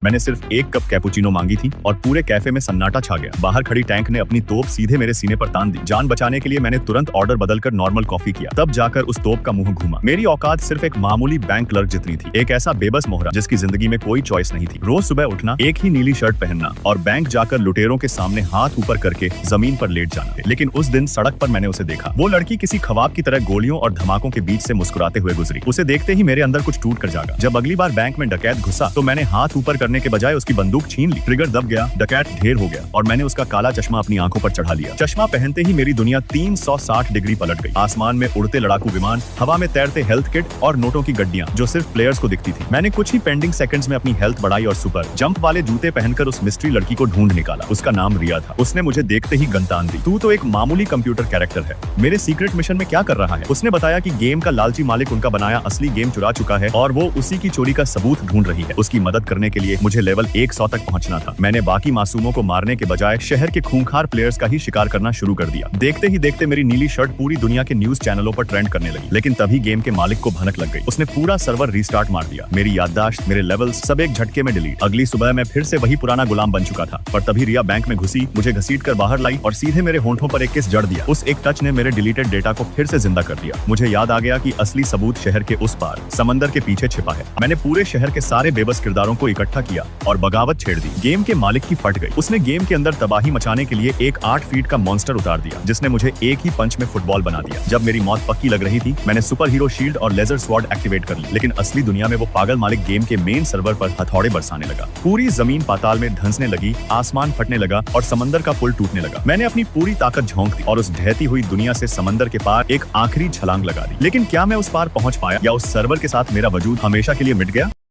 मैंने सिर्फ एक कप कैपुचिनो मांगी थी और पूरे कैफे में सन्नाटा छा गया। बाहर खड़ी टैंक ने अपनी तोप सीधे मेरे सीने पर तान दी। जान बचाने के लिए मैंने तुरंत ऑर्डर बदलकर नॉर्मल कॉफी किया। तब जाकर उस तोप का मुंह घूमा। मेरी औकात सिर्फ एक मामूली बैंक क्लर्क जितनी थी। एक ऐसा बेबस मोहरा जिसकी जिंदगी में कोई चॉइस नहीं थी। रोज सुबह उठना, एक ही नीली शर्ट पहनना और बैंक जाकर लुटेरों के सामने हाथ ऊपर करके जमीन पर लेट जाना। लेकिन उस दिन सड़क पर मैंने उसे देखा। वो लड़की किसी ख्वाब की तरह गोलियों और धमाकों के बीच से मुस्कुराते हुए गुजरी। उसे देखते ही मेरे अंदर कुछ टूट कर जागा। जब अगली बार बैंक में डकैत घुसा तो मैंने हाथ ऊपर करने के बजाय उसकी बंदूक छीन ली। ट्रिगर दब गया, डकैत ढेर हो गया और मैंने उसका काला चश्मा अपनी आंखों पर चढ़ा लिया। चश्मा पहनते ही मेरी दुनिया 360 डिग्री पलट गई। आसमान में उड़ते लड़ाकू विमान, हवा में तैरते हेल्थ किट और नोटों की गड्डियां जो सिर्फ प्लेयर्स को दिखती थी। मैंने कुछ ही पेंडिंग सेकंड्स में अपनी हेल्थ बढ़ाई और सुपर जंप वाले जूते पहनकर उस मिस्ट्री लड़की को ढूंढ निकाला। उसका नाम रिया था। उसने मुझे देखते ही गनतान दी। तू तो एक मामूली कंप्यूटर कैरेक्टर है, मेरे सीक्रेट मिशन में क्या कर रहा है? उसने बताया कि गेम का लालची मालिक उनका बनाया असली गेम चुरा चुका है और वो उसी की चोरी का सबूत ढूंढ रही है। उसकी मदद करने के लिए मुझे लेवल 100 तक पहुंचना था। मैंने बाकी मासूमों को मारने के बजाय शहर के खूंखार प्लेयर्स का ही शिकार करना शुरू कर दिया। देखते ही देखते मेरी नीली शर्ट पूरी दुनिया के न्यूज चैनलों पर ट्रेंड करने लगी। लेकिन तभी गेम के मालिक को भनक लग गई। उसने पूरा सर्वर रीस्टार्ट मार दिया। मेरी याददाश्त, मेरे लेवल्स सब एक झटके में डिलीट। अगली सुबह मैं फिर से वही पुराना गुलाम बन चुका था। पर तभी रिया बैंक में घुसी, मुझे घसीट कर बाहर लाई और सीधे मेरे होंठों पर एक किस जड़ दिया। उस एक टच ने मेरे डिलीटेड डेटा को फिर से जिंदा कर दिया। मुझे याद आ गया कि असली सबूत शहर के उस पार समंदर के पीछे छिपा है। मैंने पूरे शहर के सारे बेबस किरदारों को इकट्ठा किया और बगावत छेड़ दी। गेम के मालिक की फट गई। उसने गेम के अंदर तबाही मचाने के लिए एक 8 फीट का मॉन्स्टर उतार दिया जिसने मुझे एक ही पंच में फुटबॉल बना दिया। जब मेरी मौत पक्की लग रही थी मैंने सुपर हीरो शील्ड और लेजर स्वॉर्ड एक्टिवेट कर ली। लेकिन असली दुनिया में वो पागल मालिक गेम के मेन सर्वर पर हथौड़े बरसाने लगा। पूरी जमीन पाताल में धंसने लगी, आसमान फटने लगा और समंदर का पुल टूटने लगा। मैंने अपनी पूरी ताकत झोंक दी और उस ढहती हुई दुनिया से समंदर के पार एक आखिरी छलांग लगा दी। लेकिन क्या मैं उस पार पहुंच पाया या उस सर्वर के साथ मेरा वजूद हमेशा के लिए मिट गया?